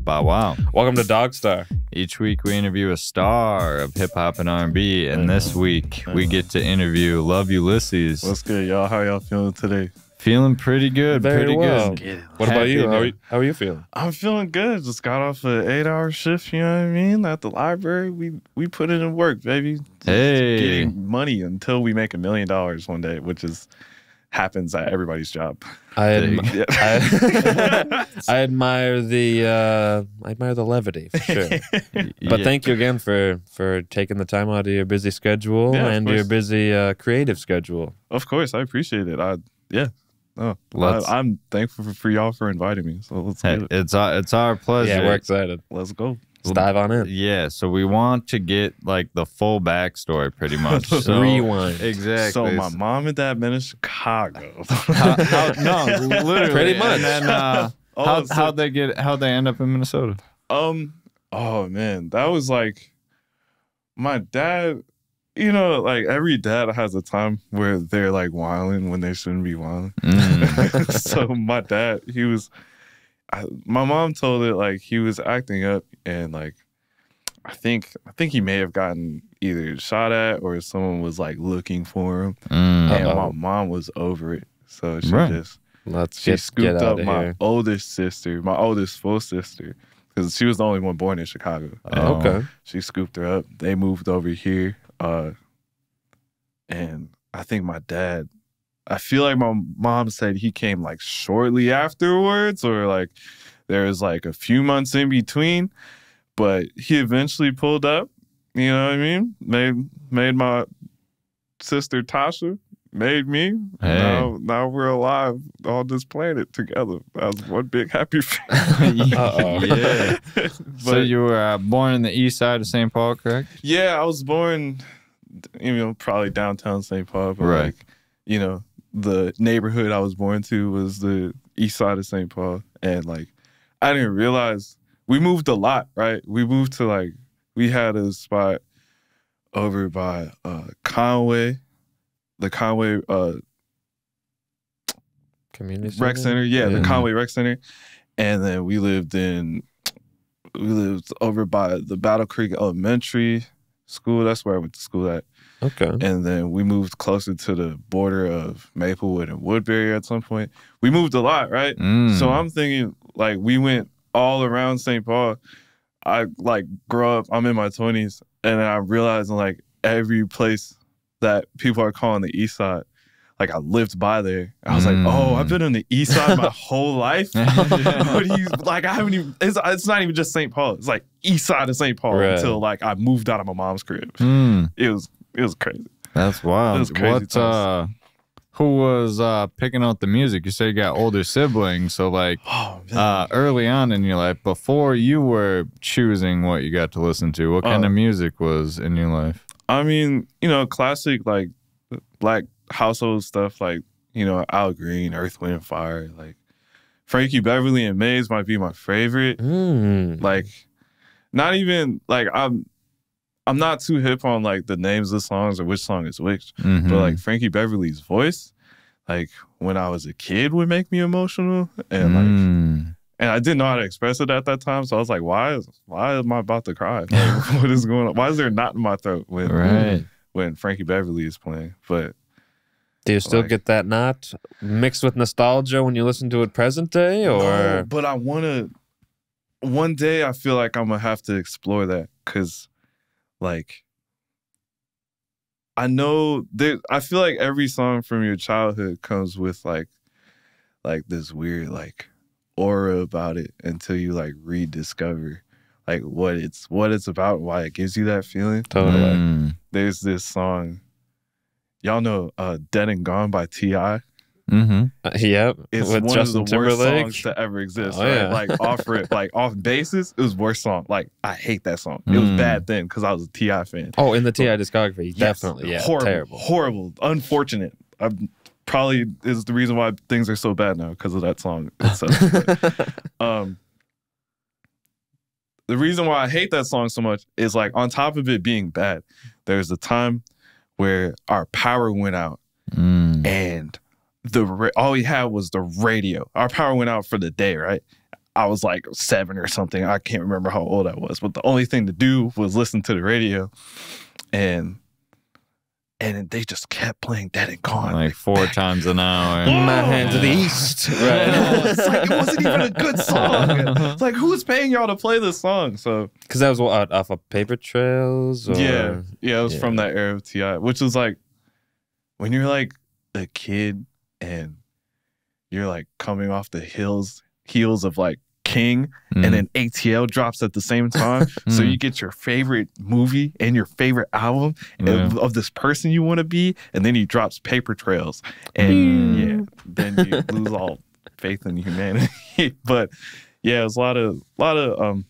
Bow wow. Welcome to DogStar. Each week we interview a star of hip-hop and R&B, and this week we get to interview LoveUlysses. What's good, y'all? How y'all feeling today? Feeling pretty good, Very well. good. What about you? How are you feeling? I'm feeling good. Just got off an 8-hour shift, you know what I mean? At the library, we put it in work, baby. Just getting money until we make $1 million one day, which happens at everybody's job. I admire the levity for sure. But thank you again for taking the time out of your busy schedule and your busy creative schedule. Of course, I appreciate it. I'm thankful for y'all for inviting me. So let's get it. It's our pleasure. Yeah, we're excited. Let's go. Let's dive on in. Yeah, so we want to get like the full backstory, pretty much. So, rewind. Exactly. So my mom and dad been in Chicago. No, literally. Pretty much. And then how'd they end up in Minnesota? Oh man, that was like my dad. You know, like every dad has a time where they're like wilding when they shouldn't be wilding. So my dad, my mom told it like he was acting up, and like I think he may have gotten either shot at or someone was like looking for him, and my mom was over it, so she she scooped up my oldest sister, my oldest full sister, because she was the only one born in Chicago. Okay, she scooped her up. They moved over here, and I think my dad. I feel like my mom said he came like shortly afterwards, or like there was like a few months in between, but he eventually pulled up, you know what I mean? Made my sister Tasha, made me. Hey. Now we're alive on this planet together as one big happy family. Yeah. So you were born in the east side of St. Paul, correct? Yeah, I was born, probably downtown St. Paul, but like, the neighborhood I was born to was the east side of St. Paul. And like, I didn't realize we moved a lot, right? We moved to we had a spot over by Conway, the Conway Community Rec Center. Yeah, the Conway Rec Center. And then we lived over by the Battle Creek Elementary School. That's where I went to school at. Okay. And then we moved closer to the border of Maplewood and Woodbury at some point. We moved a lot, right? So I'm thinking, like, we went all around St. Paul. I, grow up, I'm in my 20s, and then I'm realizing, like, every place that people are calling the East Side, like, I lived by there. I was like, oh, I've been on the East Side my whole life? I haven't even, it's not even just St. Paul. It's, like, East Side of St. Paul until, like, I moved out of my mom's crib. It was crazy. That's wild. It was crazy. Who was picking out the music? You say you got older siblings, so early on in your life, before you were choosing what you got to listen to, what kind of music was in your life? I mean, classic like black household stuff, like Al Green, Earth, Wind, and Fire, like Frankie Beverly and Maze might be my favorite. Like, not even like I'm not too hip on like the names of the songs or which song is which, but like Frankie Beverly's voice, like when I was a kid, would make me emotional, and I didn't know how to express it at that time, so I was like, why am I about to cry? Like, what is going on? Why is there a knot in my throat when Frankie Beverly is playing? But do you still get that knot mixed with nostalgia when you listen to it present day, or? No, but I wanna. One day I feel like I'm gonna have to explore that, because like, I know I feel like every song from your childhood comes with like this weird like aura about it until you like rediscover like what it's about, why it gives you that feeling. Totally. There's this song, y'all know Dead and Gone by T.I.? Yep. It's with one Justin of the worst Timberlake songs to ever exist. Oh, right? yeah. Like off basis, it was worst song. Like, I hate that song. It was bad then because I was a T.I. fan. Oh, in the T.I. discography, Yes, definitely. Yeah, horrible, horrible, unfortunate. Probably is the reason why things are so bad now, because of that song itself. The reason why I hate that song so much is, like, on top of it being bad, there's a time where our power went out and all we had was the radio. Our power went out for the day, right? I was like 7 or something. I can't remember how old I was, but the only thing to do was listen to the radio, and they just kept playing Dead and Gone like 4 times an hour. My hand to the east. Right. It's like, it wasn't even a good song. It's like, who's paying y'all to play this song? So because that was off of Paper Trails. Or? Yeah, it was from that era of T.I., which was like when you're like a kid and you're like coming off the heels of like King, and then ATL drops at the same time. So you get your favorite movie and your favorite album of this person you want to be, and then he drops Paper Trails, and then you lose all faith in humanity. But yeah, it was a lot of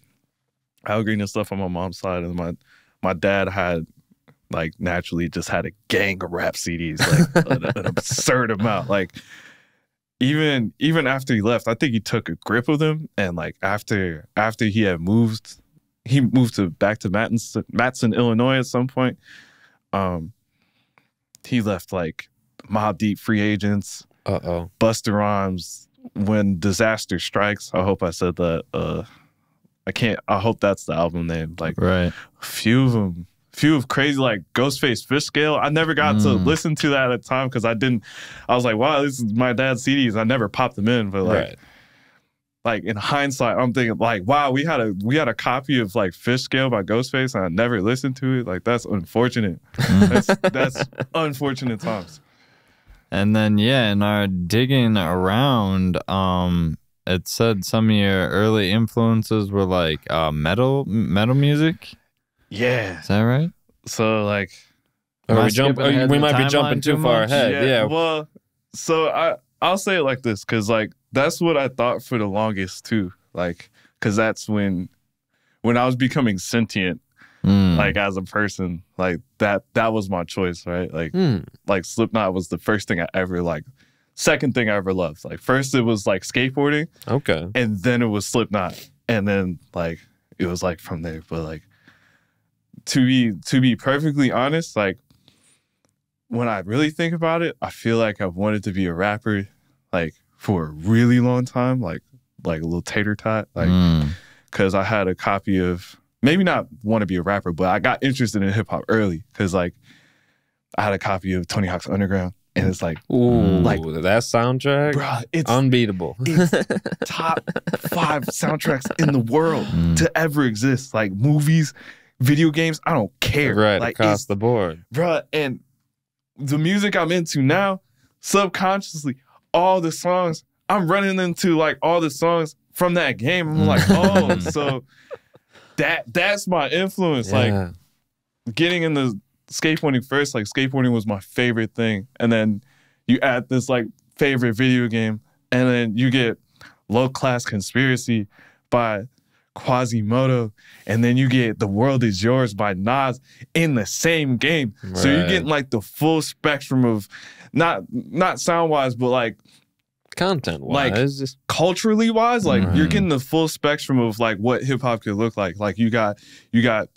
Al Green and stuff on my mom's side, and my dad had like naturally just had a gang of rap CDs, like an absurd amount, like. Even after he left, I think he took a grip of them, and like after he had moved back to Matson, Illinois at some point. He left like Mobb Deep, Free Agents, Busta Rhymes, When Disaster Strikes. I hope I said that. I hope that's the album name. Like right. A few of crazy, like Ghostface Fish Scale. I never got to listen to that at the time because I was like, wow, this is my dad's CDs. I never popped them in, but like, like in hindsight, I'm thinking like, wow, we had a copy of like Fish Scale by Ghostface, and I never listened to it. Like that's unfortunate. That's unfortunate times. And then in our digging around, it said some of your early influences were like metal music. Yeah. Is that right? So like we might be jumping too far ahead. Yeah. Well, so I'll say it like this, because like that's what I thought for the longest too. Like, because that's when I was becoming sentient, like as a person, like that was my choice, right? Like Slipknot was the first thing I ever second thing I ever loved. Like first it was like skateboarding. Okay. And then it was Slipknot. And then like it was like from there. But like to be perfectly honest, like when I really think about it, I feel like I've wanted to be a rapper like for a really long time, like a little tater tot, like because I had a copy of, maybe not want to be a rapper, but I got interested in hip hop early because like I had a copy of Tony Hawk's Underground, and it's like, ooh, like that soundtrack, bruh, it's unbeatable. It's top 5 soundtracks in the world to ever exist, like movies, video games, I don't care. Right, like, across the board. Bruh, and the music I'm into now, subconsciously, all the songs, I'm running into like all the songs from that game. I'm like, oh, so that's my influence. Like getting into skateboarding first, like skateboarding was my favorite thing. And then you add this like favorite video game, and then you get Low Class Conspiracy by Quasimodo, and then you get The World Is Yours by Nas in the same game. Right. So you're getting like the full spectrum of not sound wise, but like content wise, like just culturally wise, like you're getting the full spectrum of like what hip hop could look like. Like you got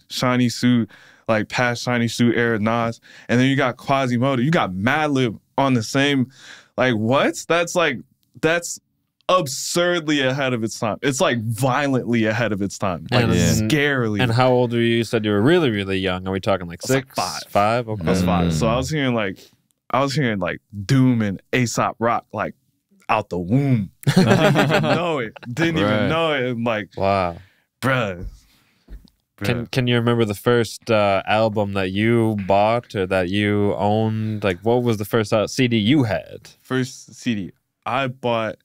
Shiny Suit, like past Shiny Suit era Nas, and then you got Quasimodo, you got Madlib on the same, like what? That's absurdly ahead of its time. It's like violently ahead of its time. Like scarily. And how old were you? You said you were really, really young. Are we talking like 6? Like 5. 5? Okay. I was 5. So I was hearing like Doom and Aesop Rock like out the womb. Didn't even know it. Didn't even know it. And like, wow. Bruh. Can you remember the first album that you bought or that you owned? Like, what was the first CD you had? First CD I bought,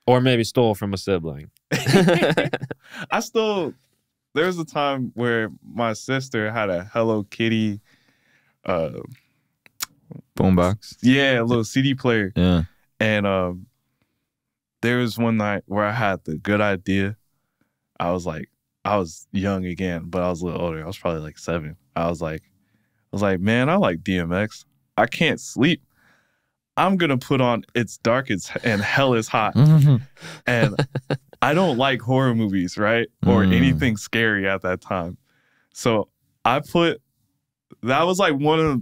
or maybe stole from a sibling. I stole. There was a time where my sister had a Hello Kitty boombox. Yeah, a little CD player. Yeah. And there was one night where I had the good idea. I was young again, but I was a little older. I was probably like 7. I was like, man, I like DMX. I can't sleep. I'm gonna put on It's Dark and Hell is Hot. And I don't like horror movies, right? Or anything scary at that time. So I put, that was like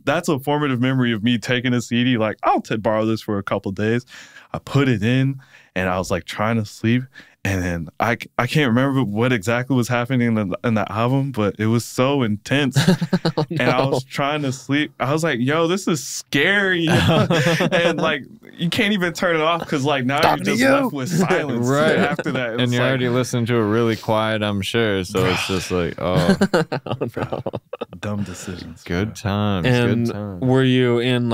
that's a formative memory of me taking a CD, like, I'll borrow this for a couple days. I put it in and I was like trying to sleep. And then I can't remember what exactly was happening in the album, but it was so intense. Oh, no. And I was trying to sleep. I was like, yo, this is scary. And like, you can't even turn it off because like now you're just left with silence after that. And you're already listening to it really quiet, I'm sure. So it's just like, oh. No. Dumb decisions. Good times. And good times. Were you in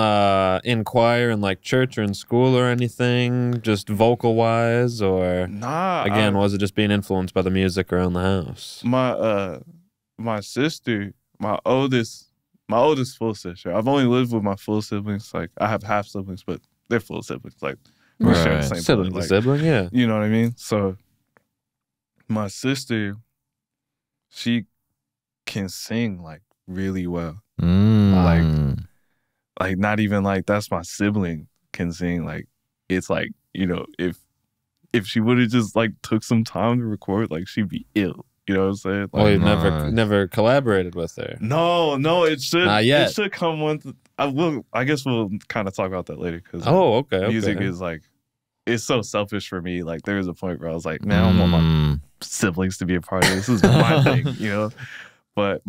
choir in like church or in school or anything, just vocal wise, or nah? Again, was it just being influenced by the music around the house? My sister, my oldest full sister. I've only lived with my full siblings. Like I have half siblings, but they're full siblings. Like we're sharing the same sibling, like, sibling, yeah. You know what I mean? So my sister, she can sing like really well. Like not even like that's my sibling can sing. Like it's like, you know, if she would have just like took some time to record, like she'd be ill. You know what I'm saying? Like, well, you never collaborated with her. No, it should. Not yet. It should come one. I guess we'll kind of talk about that later. Because music is like, it's so selfish for me. Like there was a point where I was like, man, I don't want my siblings to be a part of this. This is my thing, you know. But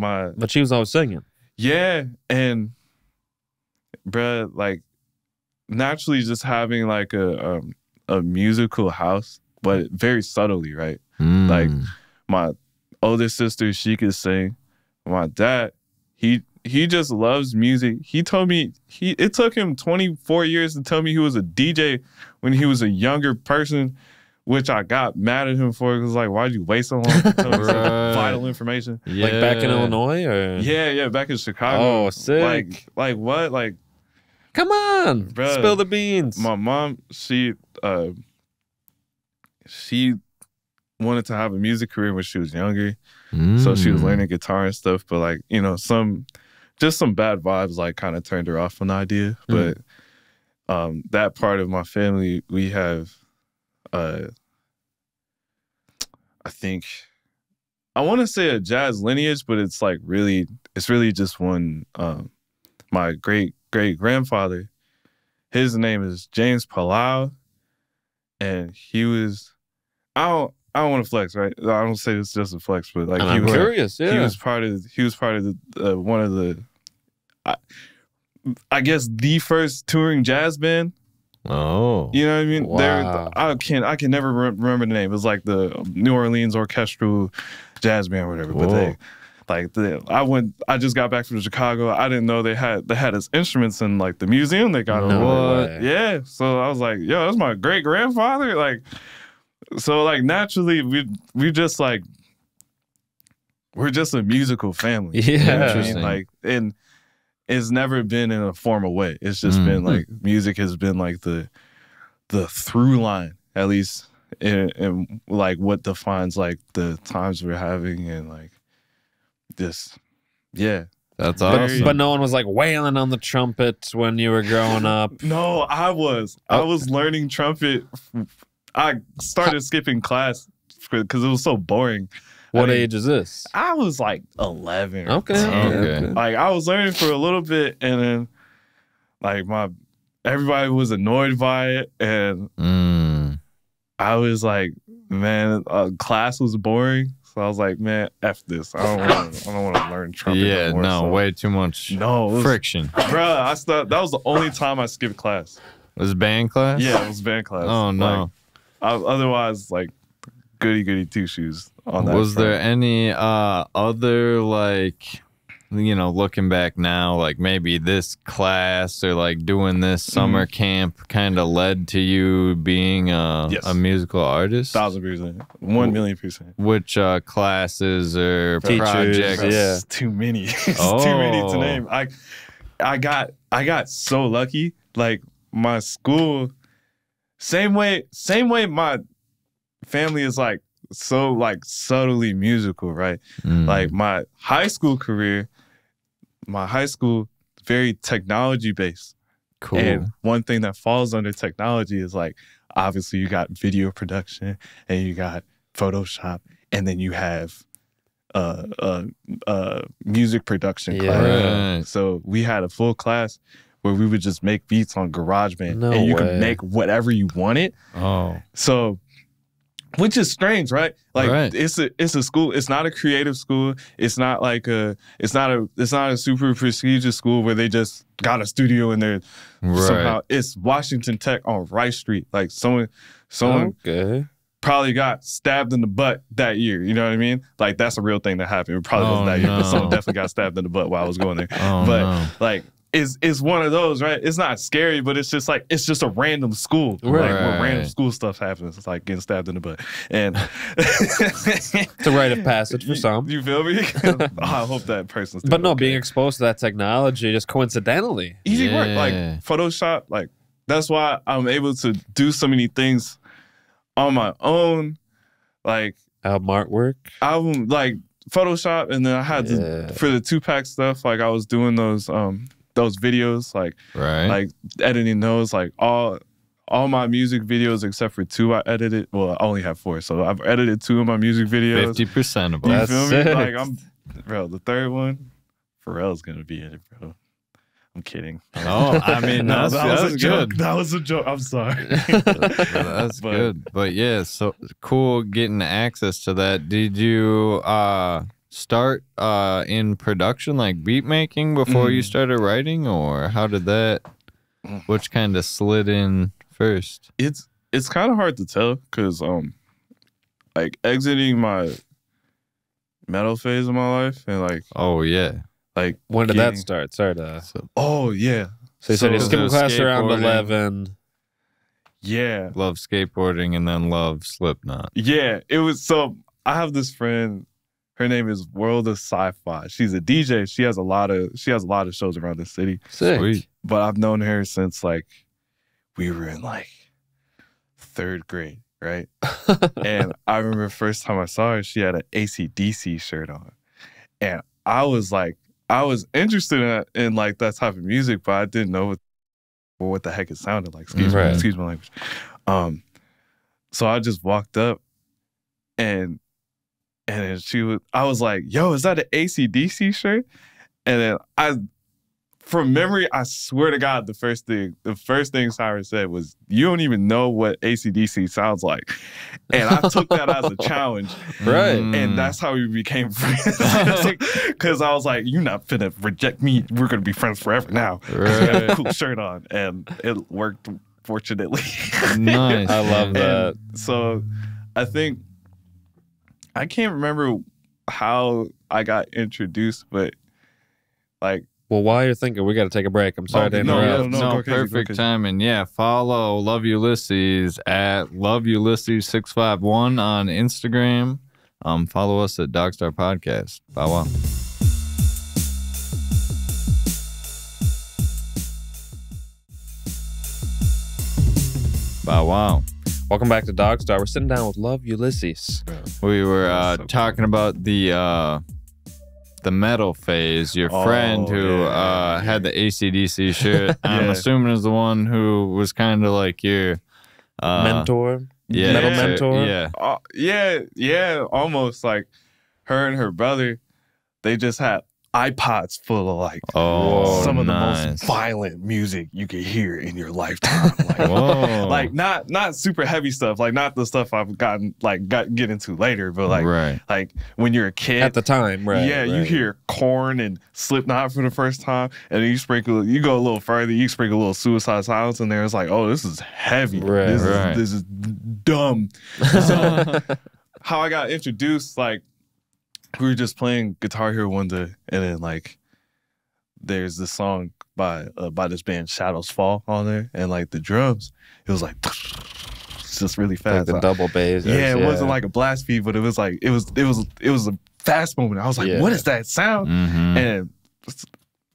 she was always singing. Yeah, and bruh, like naturally just having like a musical house, but very subtly, right? Like my oldest sister, she could sing. My dad, he just loves music. He told me it took him 24 years to tell me he was a DJ when he was a younger person, which I got mad at him for. Because like, why'd you wait so long to tell me such vital information? Yeah. Like back in Illinois, or yeah, back in Chicago. Oh, sick! Like what? Like, come on, bruh, spill the beans. My mom, she wanted to have a music career when she was younger, so she was learning guitar and stuff. But like, you know, some bad vibes like kind of turned her off on the idea. But that part of my family, we have, I think, I want to say a jazz lineage, but it's like really just one. My great grandfather, his name is James Palau, and he was. I don't want to flex, right? I don't say it's just a flex, but like I'm curious. Yeah, he was part of the one of the, I guess the first touring jazz band. Oh, you know what I mean? Wow. I can never remember the name. It was like the New Orleans Orchestral Jazz Band or whatever. Whoa. But I just got back from Chicago. I didn't know they had his instruments in like the museum they got over there. Yeah. So I was like, yo, that's my great grandfather. Like, so like naturally we just like, we're just a musical family. Yeah. You know what I mean? Like, and it's never been in a formal way. It's just been like, music has been like the through line, at least in like what defines like the times we're having, and like this, yeah. That's awesome. But no one was like wailing on the trumpet when you were growing up. No, I was learning trumpet. I started skipping class because it was so boring. What age is this? I was like 11. Okay. Like I was learning for a little bit, and then like everybody was annoyed by it, and I was like, man, class was boring. So I was like, man, F this. I don't want to learn trumpet. Yeah, anymore, no, so. way too much friction. Bruh, that was the only time I skipped class. Was it band class? Yeah, it was band class. Oh, no. Like, otherwise, like, goody two shoes on that. Was there any other, like, you know, looking back now, like maybe this class or like doing this summer camp kind of led to you being a musical artist? 1,000%. 1,000,000%. Which classes or teachers, projects? Yeah. Too many. It's too many to name. I got so lucky. Like my school, same way my family is like so like subtly musical, right? Like my high school career, very technology based. Cool. And one thing that falls under technology is like, obviously you got video production and you got Photoshop, and then you have music production class. Right. So we had a full class where we would just make beats on GarageBand, No and you way. could make whatever you wanted. Oh. So which is strange, right? Like it's a school. It's not a creative school. It's not like it's not a super prestigious school where they just got a studio and they're somehow. It's Washington Tech on Rice Street. Like someone probably got stabbed in the butt that year. You know what I mean? Like that's a real thing that happened. It probably wasn't that year, but someone definitely got stabbed in the butt while I was going there. Like it's one of those, right? It's not scary, but it's just like it's just a random school. Like where random school stuff happens. It's like getting stabbed in the butt. And it's a rite of passage for some. You feel me? I hope that person's But no, being exposed to that technology just coincidentally. Easy work. Like Photoshop, like that's why I'm able to do so many things on my own, like album artwork, like Photoshop, and then I had to, for the 2-pack stuff, like I was doing those videos, like editing those, like all my music videos except for 2 I edited. Well, I only have 4, so I've edited 2 of my music videos. 50% of them. You feel me? Like the 3rd one, Pharrell's gonna be in it, bro. I'm kidding. Oh, I mean, that was good. That was a joke. I'm sorry. That's good. But yeah, so cool getting access to that. Did you start in production, like beat making, before you started writing, or how did that? Which kind of slid in first? It's kind of hard to tell because like exiting my metal phase of my life and like like when did that start? Sorry to. Oh yeah. So you said you skipped class around 11. Yeah. Love skateboarding and then love Slipknot. Yeah, it was. So I have this friend. Her name is World of Sci-Fi. She's a DJ. She has a lot of shows around the city. Sick. Sweet. But I've known her since like we were in like 3rd grade, right? And I remember the first time I saw her, she had an AC/DC shirt on, and I was interested in like that type of music, but I didn't know what the heck it sounded like. Excuse my language. So I just walked up and then I was like, yo, is that an AC/DC shirt? And then from memory, I swear to God, the first thing Cyrus said was, you don't even know what AC/DC sounds like. And I took that as a challenge. Right. And that's how we became friends. Because I was like, you're not finna reject me. We're going to be friends forever now. Right. You had a cool shirt on. And it worked, fortunately. Nice. I love that. So I think, I can't remember how I got introduced, but like, well, while you're thinking, we got to take a break. I'm sorry to interrupt. No, perfect timing. Yeah, follow LoveUlysses at LoveUlysses651 on Instagram. Follow us at DogStar Podcast. Bow wow. Bow wow. Welcome back to DogStar. We're sitting down with LoveUlysses. We were talking about the metal phase. Your friend who had the AC/DC shirt, I'm assuming is the one who was kind of like your mentor. Yeah, metal mentor. Yeah, almost like her and her brother. They just had iPods full of like some of the most violent music you could hear in your lifetime. Like, like not super heavy stuff, like not the stuff I've get into later, but like when you're a kid at the time, you hear Korn and Slipknot for the first time, and then you go a little further, you sprinkle a little Suicide Silence in there. It's like, oh, this is heavy. This is dumb. So how I got introduced, like, we were just playing Guitar Hero one day, and then like there's this song by this band Shadows Fall on there, and like the drums, it was like it's just really fast. Like the double bass. Yeah, it wasn't like a blast beat, but it was like it was a fast moment. I was like, what is that sound? And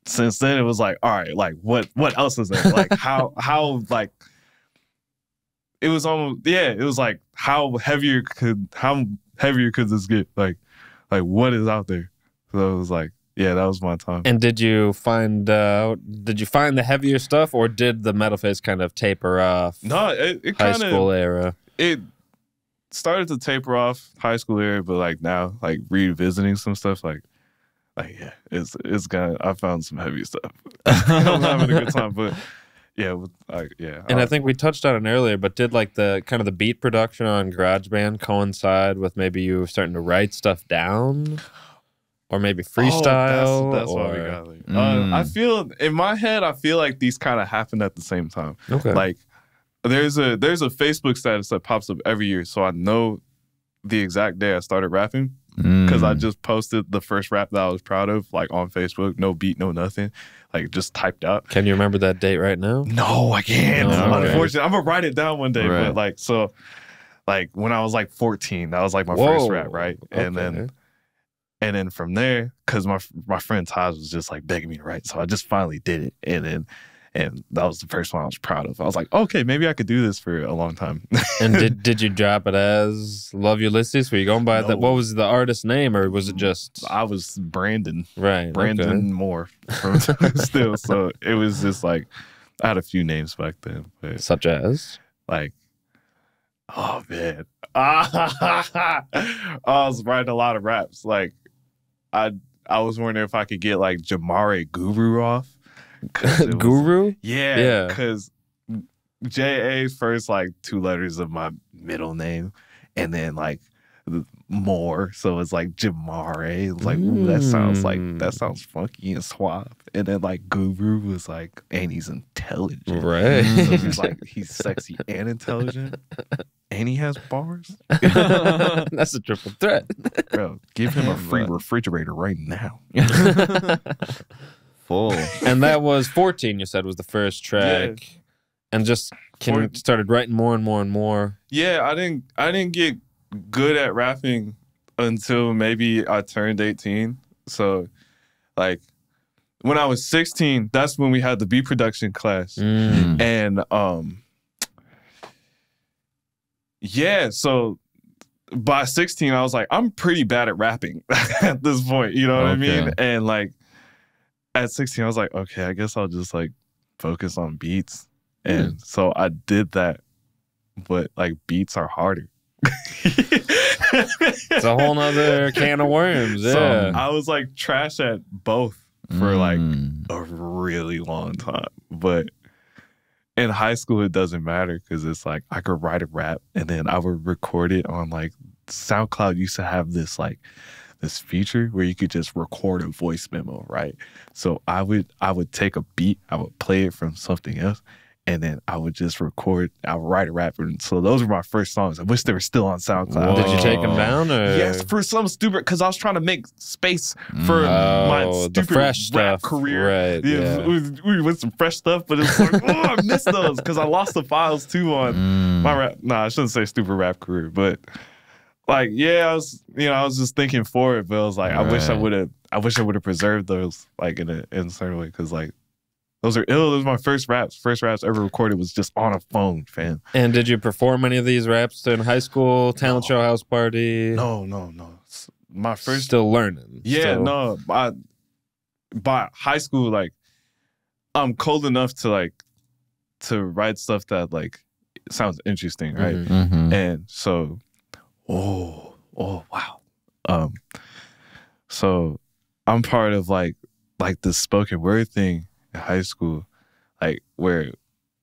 since then it was like, all right, like what else is there? Like how like it was almost it was like how heavier could this get? Like what is out there? So it was like, yeah, that was my time. And did you find the heavier stuff, or did the metal phase kind of taper off? No, it high school era. It started to taper off high school era, but like now, like revisiting some stuff, like yeah, it's I found some heavy stuff. I'm having a good time, but yeah. And I think we touched on it earlier, but did like the kind of the beat production on GarageBand coincide with maybe you starting to write stuff down? Or maybe freestyle? That's why we got it. I feel, in my head, I feel like these kind of happen at the same time. Okay. Like, there's a Facebook status that pops up every year, so I know the exact day I started rapping because I just posted the first rap that I was proud of, like on Facebook, no beat, no nothing, like just typed out. Can you remember that date right now? No, I can't. No, Unfortunately, I'm gonna write it down one day. Right. But like, so, like when I was like 14, that was like my first rap, right? Okay. And then from there, because my friend Taj was just like begging me to write, so I just finally did it, and that was the first one I was proud of. I was like, okay, maybe I could do this for a long time. And did you drop it as LoveUlysses? Were you going by that? What was the artist name, or was it just? I was Brandon. Right. Brandon Moore. From still, so it was just like I had a few names back then, but such as like, oh man, I was writing a lot of raps. Like, I was wondering if I could get like Jamare Guru off. Guru? Yeah. Because J.A. first like 2 letters of my middle name, and then like more, so it's like Jamare. It's like, ooh, that sounds funky and suave. And then like Guru was like, and he's intelligent. Right. So he's like, he's sexy and intelligent. And he has bars. That's a triple threat. Bro, give him a free refrigerator right now. Full. And that was 14, you said, was the first track. Yeah. And just started writing more and more and more. Yeah, I didn't get good at rapping until maybe I turned 18. So like when I was 16, that's when we had the beat production class. And yeah, so by 16 I was like, I'm pretty bad at rapping at this point, you know what I mean? And like at 16 I was like, okay, I guess I'll just like focus on beats. And so I did that, but like beats are harder. It's a whole nother can of worms. Yeah. So I was like trash at both for like a really long time. But in high school, it doesn't matter because it's like I could write a rap and then I would record it on like SoundCloud used to have this like this feature where you could just record a voice memo, right? So I would take a beat, I would play it from something else, and then I would just record, I would write a rap. And so those were my first songs. I wish they were still on SoundCloud. Whoa. Did you take them down? Or? Yes, for some stupid, because I was trying to make space for my stupid fresh rap stuff. career. Right, yeah. We went some fresh stuff, but it's like, oh, I missed those because I lost the files too on my rap. Nah, I shouldn't say stupid rap career, but like, yeah, I was just thinking forward, but I was like, I wish I would have preserved those like in a certain way, because like, those are ill. Those are my first raps. First raps ever recorded was just on a phone, fam. And did you perform any of these raps in high school, talent show, house party? No. My first... Still learning. Yeah, no. By high school, like, I'm cold enough to write stuff that, like, sounds interesting, right? And so, oh, wow. So I'm part of, like the spoken word thing in high school, like where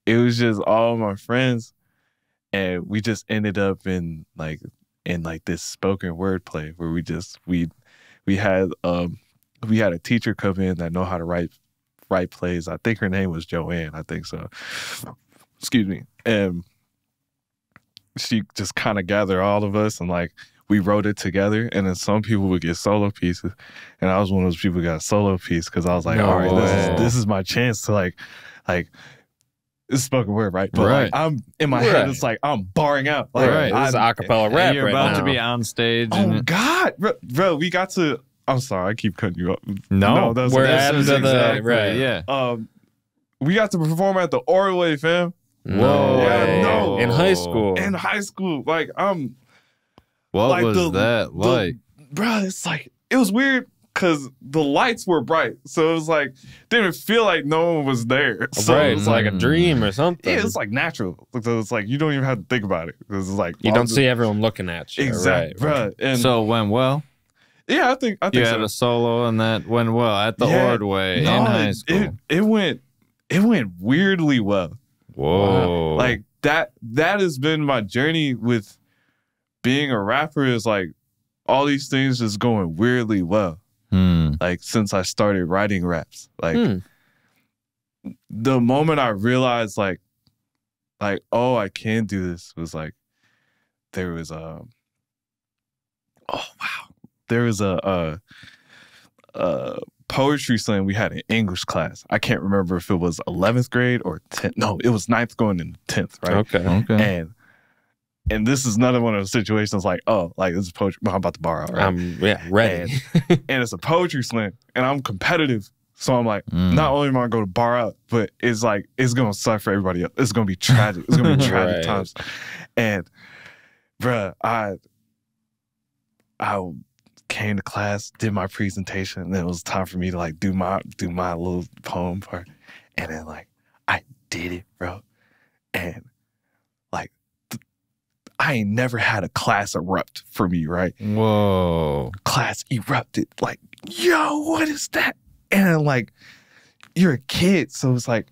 it was just all my friends and we just ended up in this spoken word play where we had a teacher come in that know how to write plays. I think her name was Joanne, I think so. Excuse me. And she just kind of gathered all of us and like we wrote it together, and then some people would get solo pieces, and I was one of those people who got a solo piece because I was like, all right, this is my chance to like it's spoken word, right? But like, I'm in my head, it's like I'm barring out, like this is acapella rap. You're about to be on stage. Oh God, bro, we got to. I'm sorry, I keep cutting you up. No, we're adding to the right. Yeah. We got to perform at the Orway, fam. No, yeah, no, in high school. In high school, like What like was that like? Bro, it's like, it was weird because the lights were bright. So it was like, didn't feel like no one was there. So right, it's like a dream or something. Yeah, it's like natural. So it's like, you don't even have to think about it. It's like, you don't see everyone looking at you. Exactly, bro. And so it went well? Yeah, I think you so. had a solo and that went well at the Ordway in high school. It it went weirdly well. Whoa. Like that has been my journey with being a rapper, is like all these things just going weirdly well. Like since I started writing raps. Like the moment I realized like, oh, I can do this was like, there was a poetry slam we had in English class. I can't remember if it was 11th grade or 10th. No, it was 9th going into 10th, right? Okay. And this is another one of those situations like, oh, like this is poetry. I'm about to borrow, right? I'm ready. And it's a poetry slam, and I'm competitive. So I'm like, not only am I going to bar out, but it's like, it's going to suck for everybody else. It's going to be tragic. It's going to be tragic times. And bruh, I came to class, did my presentation, and then it was time for me to like do my little poem part. And then like, I did it, bro. And like, I ain't never had a class erupt for me, right? Whoa. Class erupted. Like, yo, what is that? And like, you're a kid, so it's like,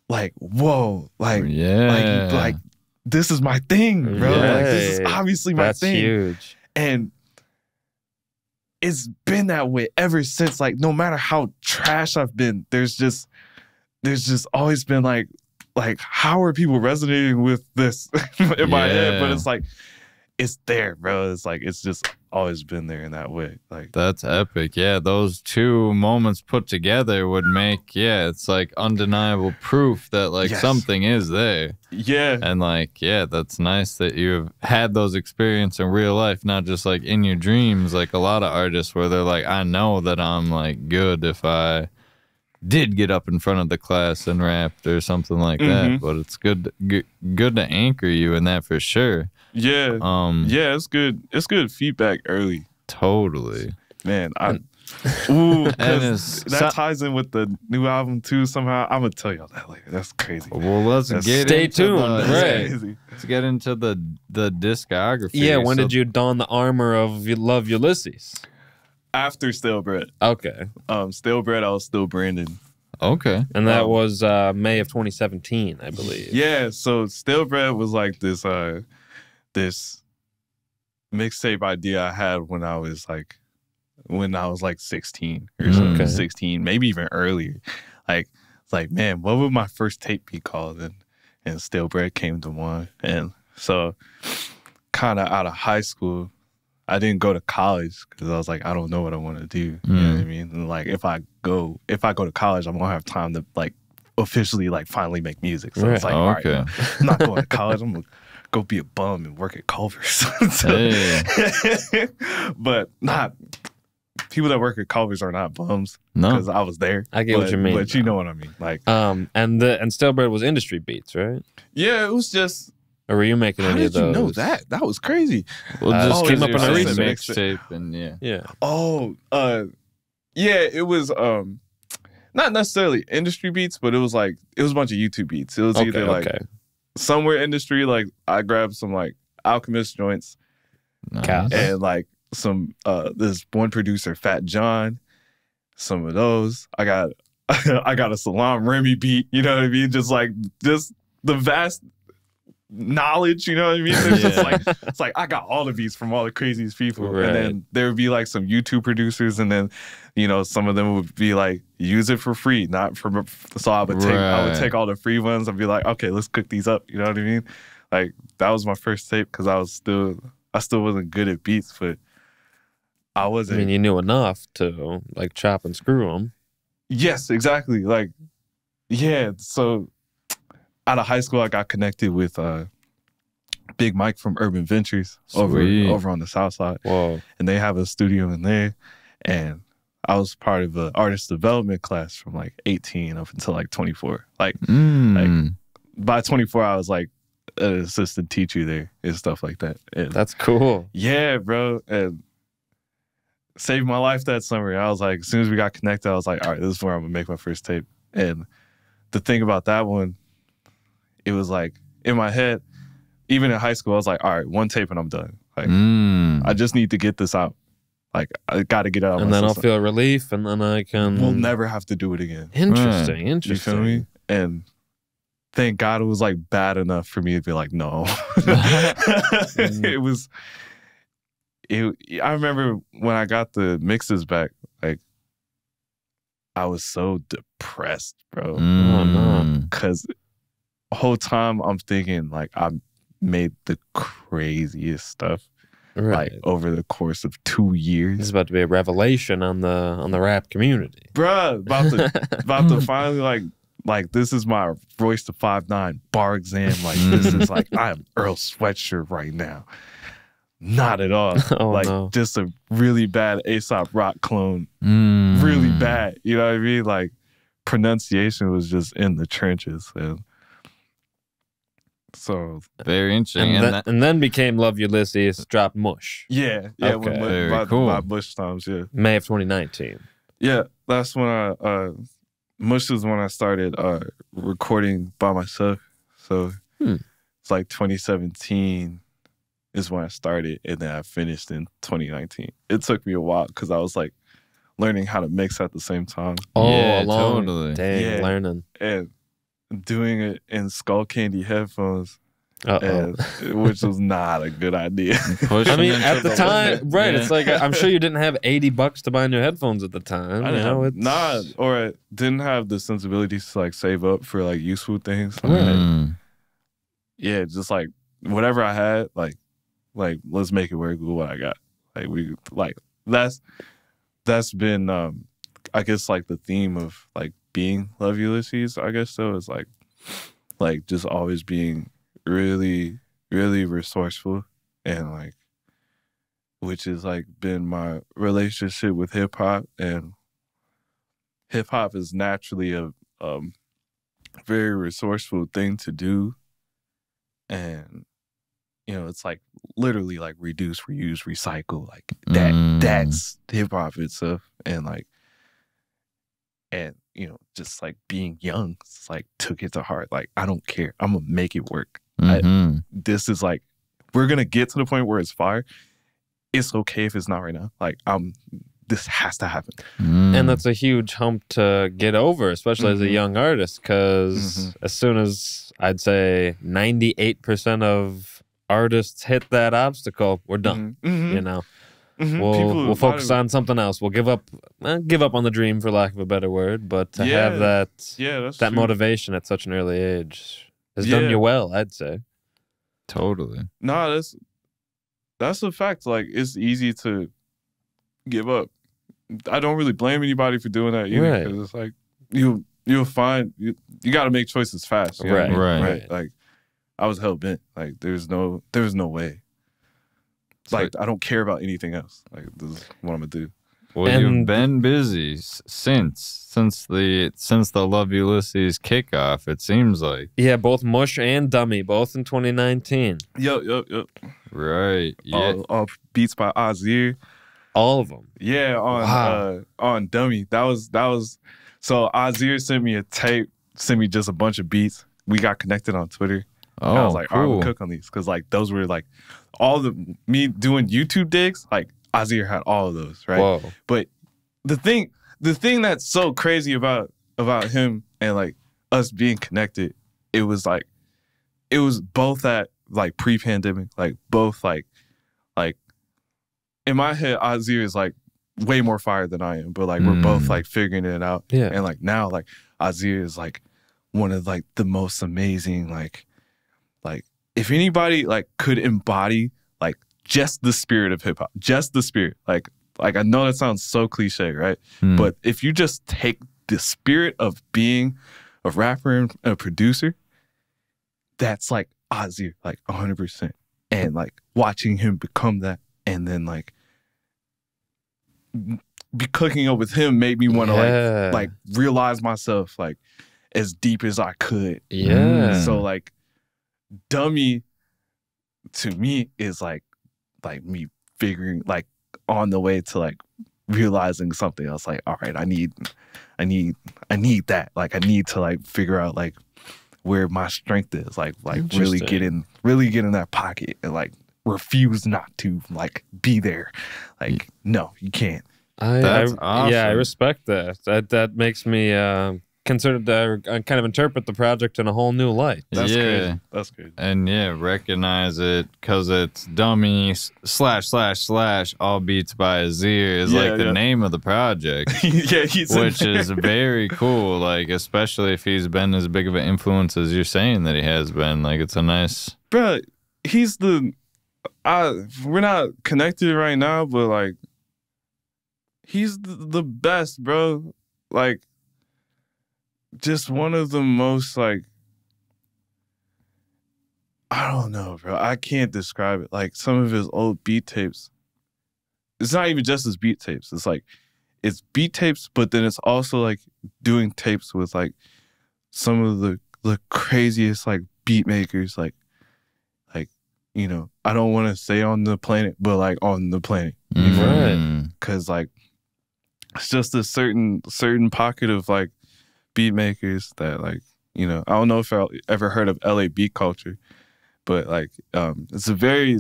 whoa, like, yeah, like this is my thing, bro. Yeah. Like, this is obviously my thing. That's huge. And it's been that way ever since. Like, no matter how trash I've been, there's just always been like, how are people resonating with this in my head? But it's like, it's there, bro. It's like, it's just always been there in that way. Like, that's epic. Yeah, those two moments put together would make, it's like undeniable proof that like something is there. Yeah. And like, that's nice that you've had those experiences in real life, not just like in your dreams. Like a lot of artists where they're like, I know that I'm like good if I did get up in front of the class and rapped or something like that. But it's good to anchor you in that for sure. Yeah. It's good. It's good feedback early. Totally. Man, that ties in with the new album too somehow. I'm gonna tell y'all that later. That's crazy. Well, stay tuned. Let's get into the discography. Yeah, when did you don the armor of LoveUlysses? After Stale Bread. Okay. Stale Bread, I was still Brandon. Okay. And that was May of 2017, I believe. Yeah, so Stale Bread was like this mixtape idea I had when I was like 16 or something. 16, maybe even earlier. Like, it's like, man, what would my first tape be called? And Stale Bread came to mind. And so kind of out of high school, I didn't go to college because I was like, I don't know what I want to do. You know what I mean? And like, if I go to college, I'm gonna have time to like officially like finally make music. So it's like, all right, I'm not going to college. I'm gonna go be a bum and work at Culver's. But not people that work at Culver's are not bums. Because I was there. I get what you mean. But you know what I mean. Like, and Stale Bread was industry beats, right? Yeah, it was just. Or were you making any of those? How did you know that? That was crazy. Well, just came up on a research mixtape and yeah. Oh, yeah, it was not necessarily industry beats, but it was a bunch of YouTube beats. It was either like somewhere industry, like I grabbed some like Alchemist joints, and like some this one producer, Fat John, some of those. I got a Salam Remy beat. You know what I mean? Just the vast knowledge, you know what I mean? It's like I got all the beats from all the craziest people, and then there would be like some YouTube producers, and then some of them would be like, use it for free, not for. So I would take all the free ones and be like, okay, let's cook these up. You know what I mean? Like that was my first tape because I still wasn't good at beats, but I wasn't. I mean, you knew enough to like chop and screw them. Yes, exactly. Like, yeah. So out of high school, I got connected with Big Mike from Urban Ventures over on the South Side. Whoa. And they have a studio in there. And I was part of an artist development class from like 18 up until like 24. Like by 24, I was like an assistant teacher there and stuff like that. And that's cool. Yeah, bro. And saved my life that summer. I was like, as soon as we got connected, I was like, all right, this is where I'm going to make my first tape. And the thing about that one, it was like in my head, even in high school, I was like, all right, one tape and I'm done. Like, I just need to get this out. Like, I got to get it out. And then I'll feel relief, and then I can. We'll never have to do it again. Interesting. You feel me? And thank God it was like bad enough for me to be like, no. I remember when I got the mixes back, like I was so depressed, bro. Oh no. Because the whole time I'm thinking like I made the craziest stuff. Right. Like over the course of 2 years. This is about to be a revelation on the rap community. Bruh, about to finally like this is my Royce to 5'9" bar exam. Like this is like I am Earl Sweatshirt right now. Not at all. Oh, like no. just a really bad Aesop Rock clone. Really bad. You know what I mean? Like pronunciation was just in the trenches. And so very interesting. And then became LoveUlysses, dropped Mush. Yeah. Okay. Very cool. My Bush times, yeah. May of 2019. Yeah, that's when Mush was when I started recording by myself. So it's like 2017 is when I started, and then I finished in 2019. It took me a while because I was like learning how to mix at the same time. Oh, yeah, long totally. day learning. And doing it in Skull Candy headphones, Uh-oh. which was not a good idea. I mean, at the time, right, it's like, I'm sure you didn't have $80 to buy new headphones at the time. I didn't have, or I didn't have the sensibility to like save up for like useful things. Yeah, just like whatever I had, like let's make it work with what I got. Like that's been I guess like the theme of like being LoveUlysses, I guess. So it's like just always being really, really resourceful, and like which has like been my relationship with hip hop. And hip hop is naturally a very resourceful thing to do, and you know it's like literally like reduce, reuse, recycle, like that's hip hop itself. And you know, just like being young, it's like took it to heart. Like, I don't care. I'm gonna make it work. This is like, we're gonna get to the point where it's fire. It's okay if it's not right now. Like, this has to happen. And that's a huge hump to get over, especially as a young artist, because as soon as I'd say 98% of artists hit that obstacle, we're done. You know. We'll focus on something else. We'll give up on the dream, for lack of a better word. But to have that motivation at such an early age has done you well, I'd say. Totally. No, that's a fact. Like, it's easy to give up. I don't really blame anybody for doing that either, because it's like you'll find you got to make choices fast. Right. Like, I was hell bent. Like, there's no way. Like, I don't care about anything else. Like, this is what I'm gonna do. Well, you've been busy since the LoveUlysses kickoff. It seems like. Yeah, both Mush and Dummy, both in 2019. Yep. Right. Yeah. All beats by Azir. All of them. Yeah, on Dummy. That was. So Azir sent me a tape, sent me just a bunch of beats. We got connected on Twitter. Oh, I was like, cool. all right, we'll cook on these, because like those were like all me doing YouTube digs. Like, Azir had all of those, right? Whoa. But the thing that's so crazy about him and like us being connected, it was both at like pre-pandemic, like both like in my head, Azir is like way more fire than I am, but like we're both like figuring it out. Yeah. And like now, like Azir is like one of like the most amazing, like if anybody like could embody like just the spirit of hip hop, just the spirit, like I know that sounds so cliche, right? But if you just take the spirit of being a rapper and a producer, that's like Azir, like 100%. And like watching him become that, and then like be cooking up with him made me want to like realize myself like as deep as I could. Yeah. So like Dummy to me is like me figuring like on the way to like realizing something else. Like, all right, I need that. Like, I need to like figure out like where my strength is. Like really get in that pocket and like refuse not to like be there. Like, no, you can't. That's awesome. Yeah, I respect that. That makes me considered to kind of interpret the project in a whole new light. That's crazy. That's crazy. And recognize it because it's dummy / all beats by Azir is like the name of the project. Which is very cool. Like, especially if he's been as big of an influence as you're saying that he has been. Like, it's a nice. Bro, he's the. We're not connected right now, but like, he's the best, bro. Like, just one of the most, like, I don't know, bro. I can't describe it. Like, some of his old beat tapes. It's not even just his beat tapes. It's like, it's beat tapes, but then it's also like doing tapes with like some of the craziest like beat makers, like, you know, I don't want to say on the planet, but like on the planet. Right. Because like, it's just a certain pocket of like beat makers that, like, you know, I don't know if I ever heard of LA beat culture, but like it's very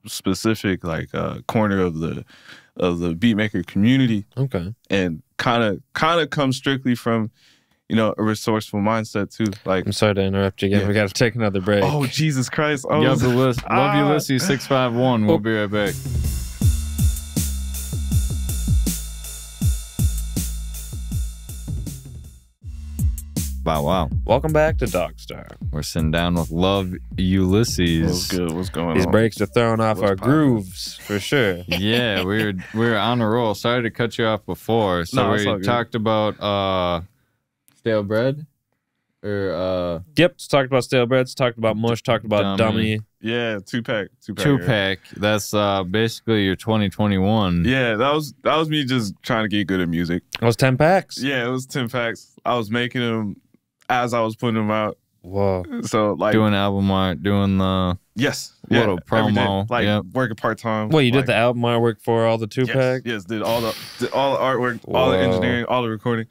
specific like corner of the beat maker community. Okay. And kind of comes strictly from, you know, a resourceful mindset too. Like, I'm sorry to interrupt you again. We got to take another break. Oh Jesus Christ! Love Ulysses 651. We'll be right back. Wow. Welcome back to DogStar. We're sitting down with LoveUlysses. What's good? What's going on? These breaks are throwing off our grooves for sure. Yeah, we were on a roll. Sorry to cut you off before. So we talked about stale bread, or yep. Talked about stale breads. Talked about mush. Talked about dummy. Yeah, two pack. That's basically your 2021. Yeah, that was me just trying to get good at music. It was 10 packs. Yeah, it was 10 packs. I was making them as I was putting them out. Whoa. So like doing album art, doing the little promo, like working part-time. Well, you like, did the album artwork for all the 2-pack? Yes, did all the artwork, all the engineering, all the recording.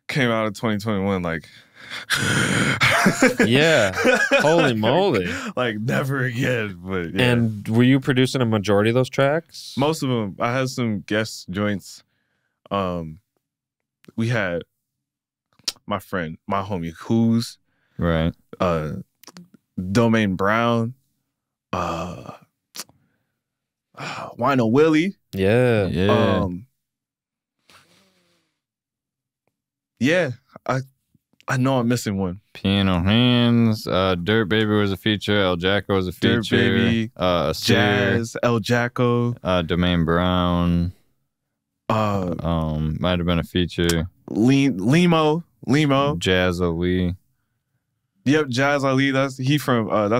Came out in 2021, like yeah. Holy moly. Like never again. But yeah. And were you producing a majority of those tracks? Most of them. I had some guest joints. We had my friend, my homie Who's, right, Domain Brown, Wino Willie. Yeah. Yeah, I know I'm missing one. Piano Hands, Dirt Baby was a feature, El Jacko was a feature. Dirt Baby, Jazz, El Jacko, Domain Brown, might have been a feature. Limo, Jazz Ali. Yep, Jazz Ali. That's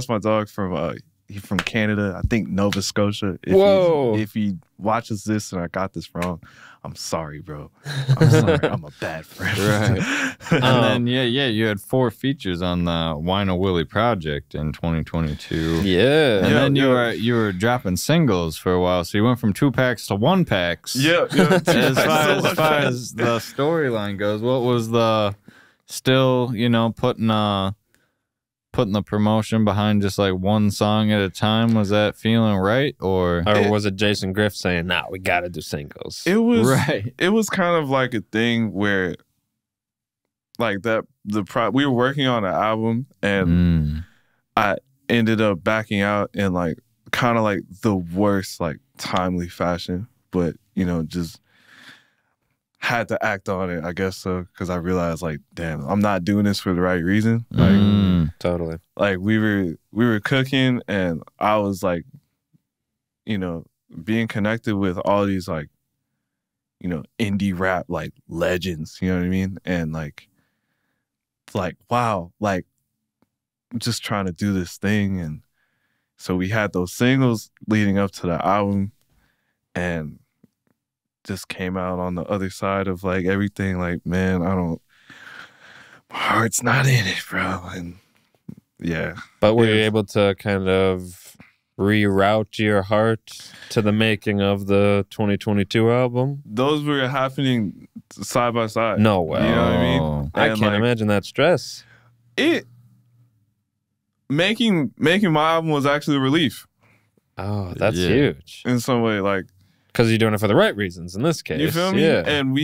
my dog from he from Canada, I think Nova Scotia. If he watches this and I got this wrong, I'm sorry, bro. I'm sorry. I'm a bad friend. Right. And then you had 4 features on the Wino Willie project in 2022. Yeah. And then you were dropping singles for a while, so you went from 2-packs to 1-packs. Yeah. As far as the storyline goes, what was the still, putting the promotion behind just like one song at a time? Was that feeling right, or was it Jason Griff saying, "Nah, we got to do singles"? It was right. It was kind of like a thing where, like we were working on an album, and I ended up backing out in like kind of like the worst like timely fashion, but just had to act on it, I guess so, because I realized like, damn, I'm not doing this for the right reason. Like, totally. Like we were cooking, and I was like, being connected with all these like, indie rap like legends. You know what I mean? And like wow, like I'm just trying to do this thing, and so we had those singles leading up to the album, and just came out on the other side of like everything. Like, man, my heart's not in it, bro. And yeah. But were you able to kind of reroute your heart to the making of the 2022 album? Those were happening side by side. No way. You know what I mean? I can't imagine that stress. Making my album was actually a relief. Oh, that's huge. In some way, like, Because you're doing it for the right reasons in this case. You feel me? Yeah. And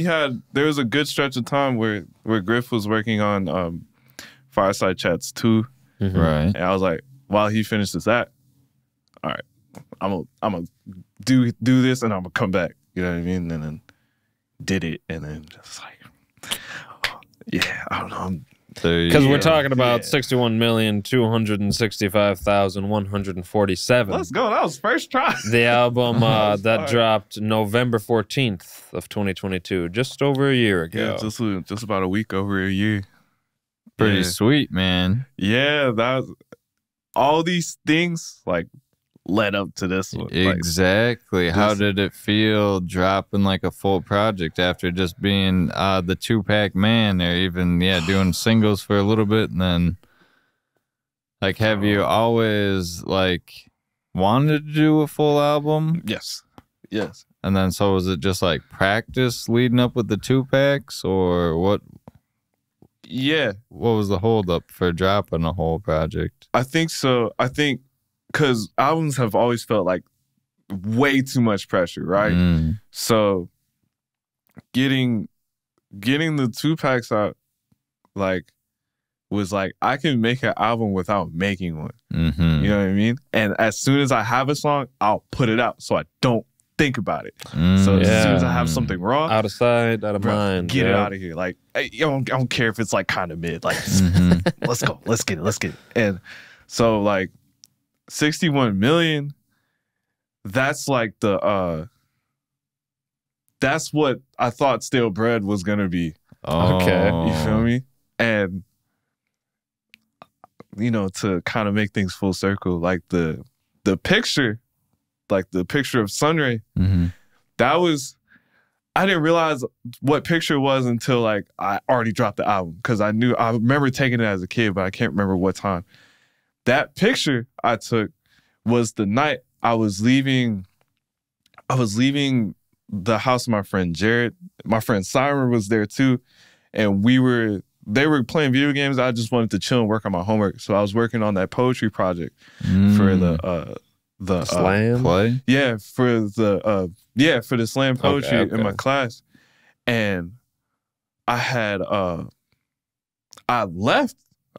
there was a good stretch of time where Griff was working on Fireside Chats 2. Right. And I was like, while he finishes that, all right, I'm gonna do this and I'm gonna come back. You know what I mean? And then did it, and then just like, yeah, I don't know. Because we're talking about 61,265,147. Let's go. That was first try. The album that dropped November 14th of 2022, just over a year ago. Yeah, just about a week over a year. Pretty sweet, man. Yeah, all these things like led up to this one. Exactly. Like, how did it feel dropping like a full project after just being the 2-pack man, or even doing singles for a little bit, and then like have you always like wanted to do a full album? Yes. And then so was it just like practice leading up with the 2-packs, or what? Yeah. What was the holdup for dropping a whole project? I think so. I think because albums have always felt like way too much pressure, right? So getting the 2-packs out was like, I can make an album without making one. You know what I mean? And as soon as I have a song, I'll put it out so I don't think about it. So as soon as I have something raw, out of sight, out of mind, get it out of here. Like, I don't care if it's like kind of mid. Like, let's go, let's get it. And so like 61 million, that's like that's what I thought Stale Bread was gonna be. Okay. You feel me? And to kind of make things full circle, like the picture, like the picture of Sunray, that was, I didn't realize what picture it was until like I already dropped the album, because I remember taking it as a kid, but I can't remember what time. That picture I took was the night I was leaving the house of my friend Jared. My friend Simon was there too, and they were playing video games. I just wanted to chill and work on my homework, so I was working on that poetry project for the slam play. Yeah, for the slam poetry in my class, and I had I left.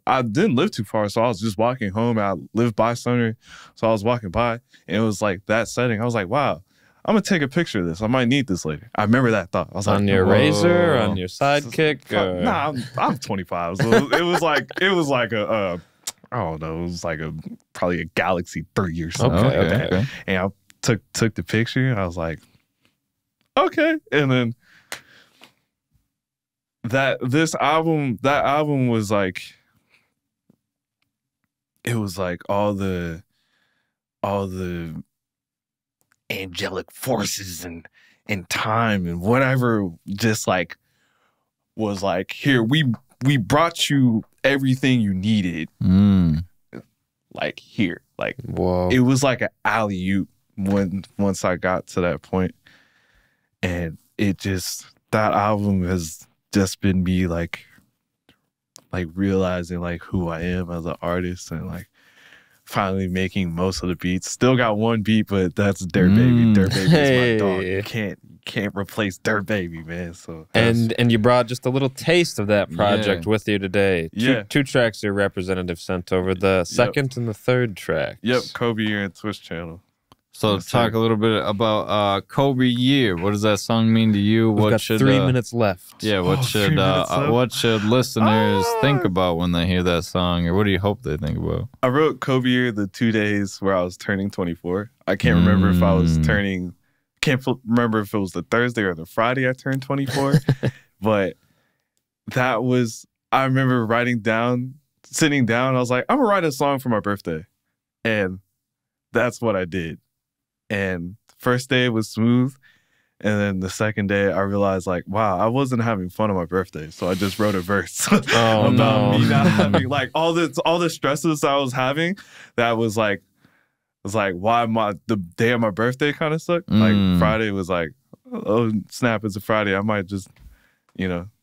I didn't live too far, so I was just walking home. I lived by Sunray, so I was walking by, and it was like that setting. I was like, wow, I'm gonna take a picture of this. I might need this later. I remember that thought. I was on like, your razor, on your sidekick. Nah, I'm 25. So it was like a I don't know. It was like probably a Galaxy 3 or something. Okay. And I took the picture, and I was like, okay. And then that album was like, it was like all the angelic forces and time and whatever just like was like, here, we brought you everything you needed. Like, here. Like, whoa. It was like an alley-oop once I got to that point. And that album has just been me like realizing like who I am as an artist, and like finally making most of the beats. Still got one beat, but that's Dirt Baby. Dirt Baby is my dog. You can't replace Dirt Baby, man. So and you brought just a little taste of that project with you today. Two tracks your representative sent over, the second and the third track. Yep, Kobe Year and Twitch channel. So talk a little bit about Kobe Year. What does that song mean to you? We've got 3 minutes left. Yeah, what should listeners think about when they hear that song, or what do you hope they think about? I wrote Kobe Year the 2 days where I was turning 24. I can't remember if I was remember if it was the Thursday or the Friday I turned 24. But I remember sitting down, I was like, I'm gonna write a song for my birthday. And that's what I did. And first day was smooth, and then the second day I realized like, wow, I wasn't having fun on my birthday, so I just wrote a verse about me not having like all the stresses I was having. That was like why the day of my birthday kind of sucked. Like Friday was like, oh snap, it's a Friday. I might just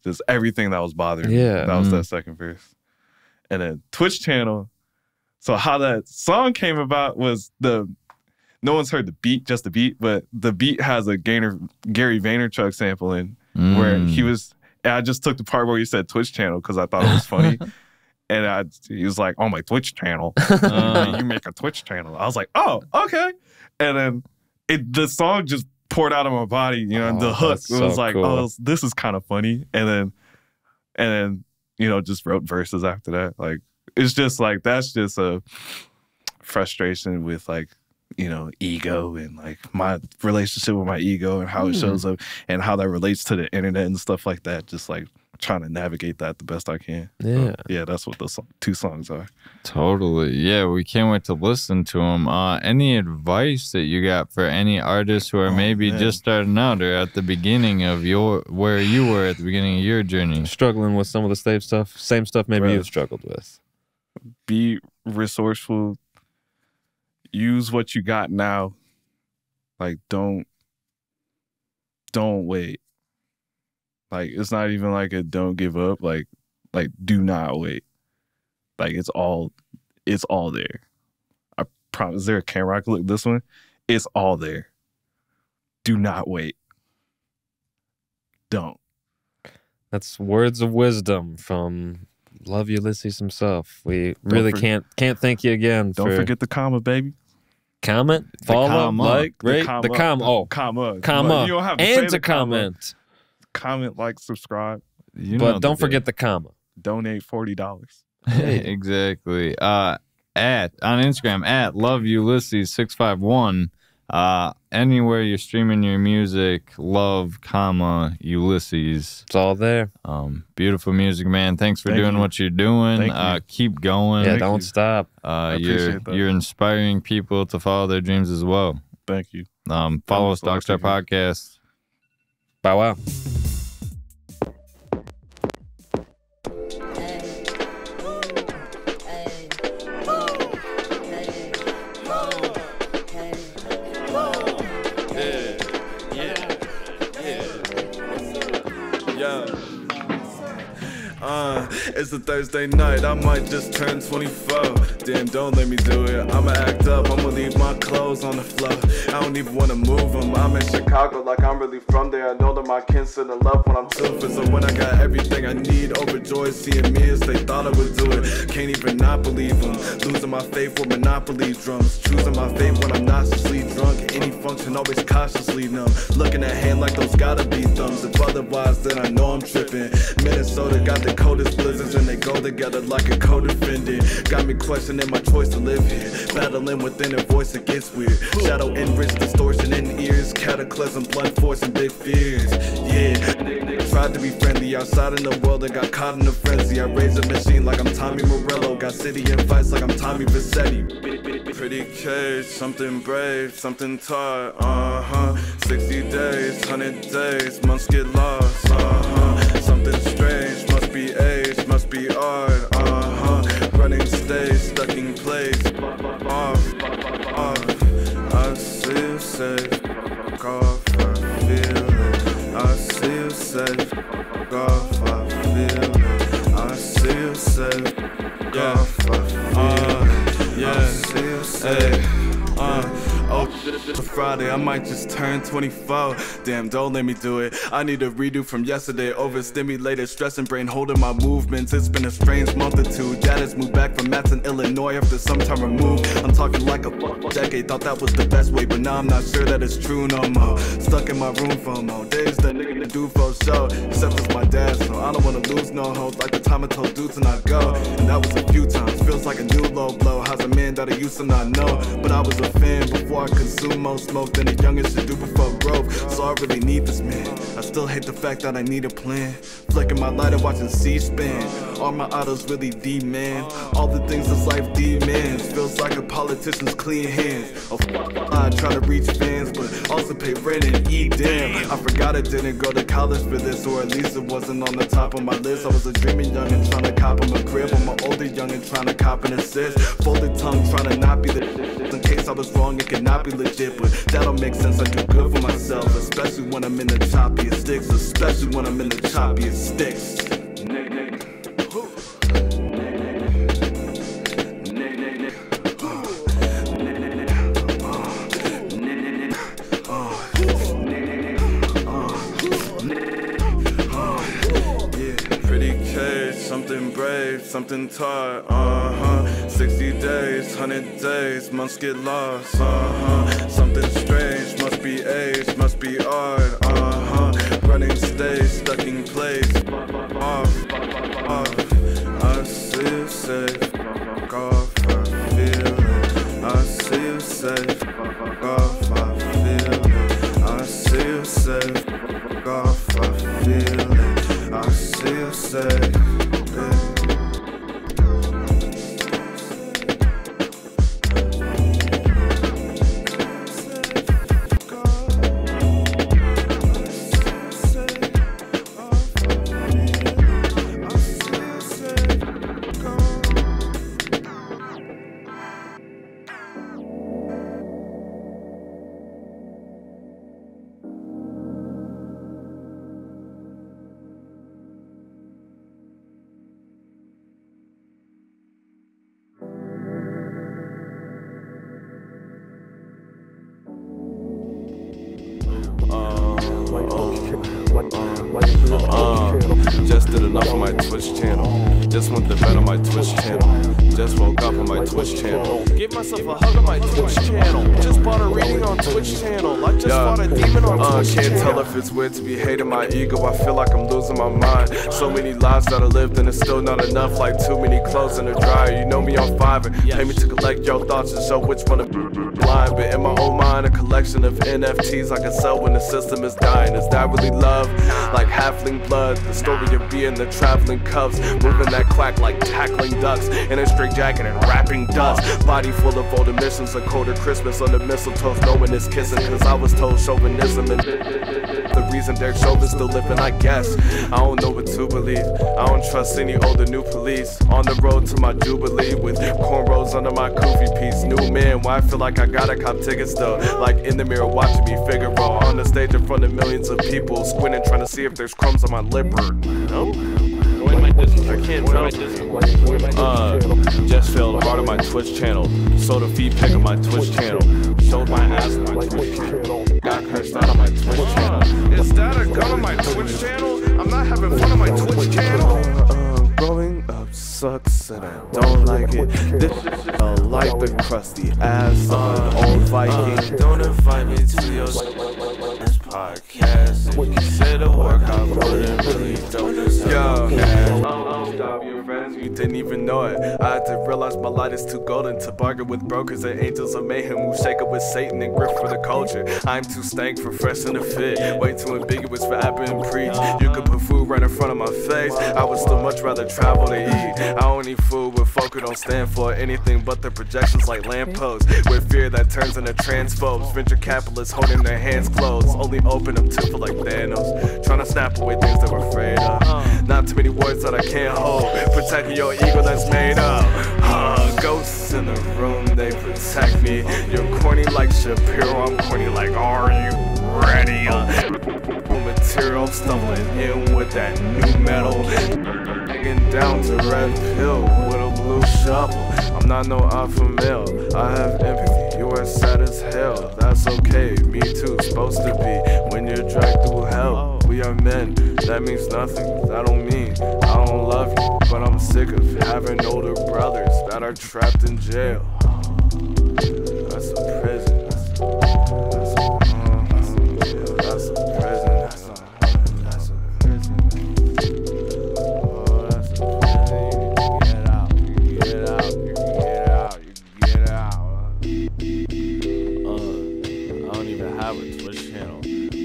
just everything that was bothering me. That was that second verse. And then Twitch channel. So how that song came about was no one's heard the beat, just the beat, but the beat has a Gary Vaynerchuk sample in where he was. And I just took the part where he said Twitch channel because I thought it was funny. And he was like, "On my Twitch channel, you make a Twitch channel." I was like, "Oh, okay." And then the song just poured out of my body, and the hook was like, cool. "Oh, this is kind of funny." And then just wrote verses after that. Like it's just like that's just a frustration with like ego and like my relationship with my ego and how it shows up and how that relates to the internet and stuff like that. Just like trying to navigate that the best I can. Yeah. Yeah, that's what those 2 songs are. Totally. Yeah, we can't wait to listen to them. Any advice that you got for any artists who are maybe just starting out or at the beginning of where you were at the beginning of your journey? Struggling with some of the same stuff maybe you've struggled with. Be resourceful. Use what you got now. Like don't wait. Like it's not even like a don't give up. Like do not wait. Like it's all there. I promise. Is there a camera I can look at this one? It's all there. Do not wait. Don't. That's words of wisdom from LoveUlysses himself. We really can't thank you again. Don't forget the comma, baby. Comment, follow, like, rate, the comma. Comma. You don't have to and say to the comment. Comment, like, subscribe. But don't forget the comma. Donate $40. Exactly. On Instagram at LoveUlysses651. Anywhere you're streaming your music, Ulysses. It's all there. Beautiful music, man. Thanks for doing what you're doing. Keep going. Yeah, don't stop. You're inspiring people to follow their dreams as well. Thank you. Follow us, DogStar Podcast. Bow wow. It's a Thursday night, I might just turn 24. Damn, don't let me do it. I'ma act up, I'ma leave my clothes on the floor. I don't even wanna move them. I'm in Chicago like I'm really from there. I know that my kin sit in love when I'm toothless. So when I got everything I need, overjoyed seeing me as they thought I would do it. Can't even not believe them. Losing my faith with Monopoly drums. Choosing my fate when I'm not sleep drunk. Any function always cautiously numb. Looking at hand like those gotta be thumbs. If otherwise, then I know I'm tripping. Minnesota got the coldest blizzards and they go together like a co-defendant. Got me questioning my choice to live here. Battling within a voice that gets weird. Shadow enriched distortion in ears. Cataclysm, blunt force and big fears. Yeah, tried to be friendly outside in the world and got caught in a frenzy. I raised a machine like I'm Tommy Morello. Got city in fights like I'm Tommy Vassetti. Pretty cage, something brave, something taught. 60 days, 100 days, months get lost. Something strange, must be age, must be art. Running stage, stuck in place. Off. I see you safe. Off, I feel it. I see you safe. Off, I feel it. I see you safe. Off, I feel it. I see you safe. For Friday, I might just turn 24. Damn, don't let me do it. I need a redo from yesterday. Overstimulated, stress and brain holding my movements. It's been a strange month or two. Janice moved back from Matson, Illinois after some time removed. I'm talking like a decade. Thought that was the best way, but now I'm not sure that it's true no more. Stuck in my room for more days than nigga to do for show. Except it's my dad, so I don't wanna lose no hope. Like the time I told dudes to not go. And that was a few times. Feels like a new low blow. How's a man that I used to not know? But I was a fan before I consumed more smoke than the youngest should do before growth. So I really need this man. I still hate the fact that I need a plan. Flicking my lighter, watching C-SPAN. All my idols really demand. All the things this life demands. Feels like a politician's clean hands. I try to reach fans, but also pay rent and eat. Damn, I forgot I didn't go to college for this, or at least it wasn't on the top of my list. I was a dreaming young and trying to cop him a crib. I'm an older young and trying to cop an assist. Folded tongue, trying to not be the shit. In case I was wrong, it could not be legit, but that don't make sense. I do good for myself, especially when I'm in the choppiest sticks. Especially when I'm in the choppiest sticks. engraved, something taught, 60 days, 100 days, months get lost, something strange, must be age, must be art, running stage, stuck in place, off, I see you safe, fuck off, I feel it, I see you safe, fuck off, I feel it, I see you safe, fuck off, I feel it, I see you safe. Just did enough on my Twitch channel. Just went to bed on my Twitch channel. Just woke up on my Twitch channel. Gave myself a hug on my Twitch channel. Just bought a reading on Twitch channel. I just fought a demon on Twitch can't channel. tell if it's weird to be hating my ego. I feel like I'm losing my mind. So many lives that I lived and it's still not enough. Like too many clothes in the dryer. You know me on Fiverr. Pay me to collect your thoughts and show which one to blind. But in my own mind, a collection of NFTs I can sell when the system is dying. Is that really love? Like halfling blood. The story of being the traveling cubs, moving that quack like tackling ducks in a straight jacket and rapping dust. Body full of old emissions, a colder Christmas under mistletoe. No one is kissing, cause I was told chauvinism and the reason Derek Chauvin's still living, I guess. I don't know what to believe. I don't trust any older new police. On the road to my jubilee with cornrows under my goofy piece. New man, why I feel like I gotta cop tickets though. Like in the mirror watching me Figaro on the stage in front of millions of people, squinting trying to see if there's crumbs on my lipper. No? I can't tell. Just filled hard on my Twitch channel. Sold a feed pic on my Twitch channel. Showed my ass on my Twitch channel. Got cursed out on my Twitch channel. Is that a gun on my Twitch channel? I'm not having fun on my Twitch channel. Growing up sucks and I don't like it. This shit like the crusty ass of an old Viking. Don't invite me to your podcast. If you say the work, I wouldn't really don't deserve stop your friends, you didn't even know it. I had to realize my light is too golden to bargain with brokers and angels of mayhem who shake up with Satan and grip for the culture. I'm too stank for fresh in the fit, way too ambiguous for app and preach. You could put food right in front of my face, I would still much rather travel to eat. I don't eat food, but folk who don't stand for anything but their projections like lampposts. With fear that turns into transphobes, venture capitalists holding their hands closed, only open them to feel like Thanos, trying to snap away things that we're afraid of. Not too many words that I can't hold, protecting your ego that's made up. Ghosts in the room, they protect me. You're corny like Shapiro, I'm corny like, are you ready? Material, stumbling in with that new metal, digging down to red pill with a blue shovel. I'm not no alpha male, I have empathy, you are sad as hell. That's okay, me too, supposed to be. When you're dragged through hell, we are men, that means nothing. That don't mean I don't love you, but I'm sick of having older brothers that are trapped in jail. That's a prison.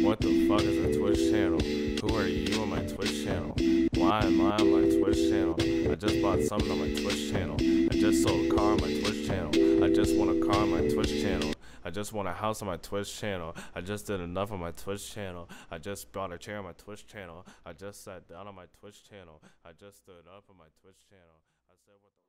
What the fuck is a Twitch channel? Who are you on my Twitch channel? Why am I on my Twitch channel? I just bought something on my Twitch channel. I just sold a car on my Twitch channel. I just want a car on my Twitch channel. I just want a house on my Twitch channel. I just did enough on my Twitch channel. I just bought a chair on my Twitch channel. I just sat down on my Twitch channel. I just stood up on my Twitch channel. I said what the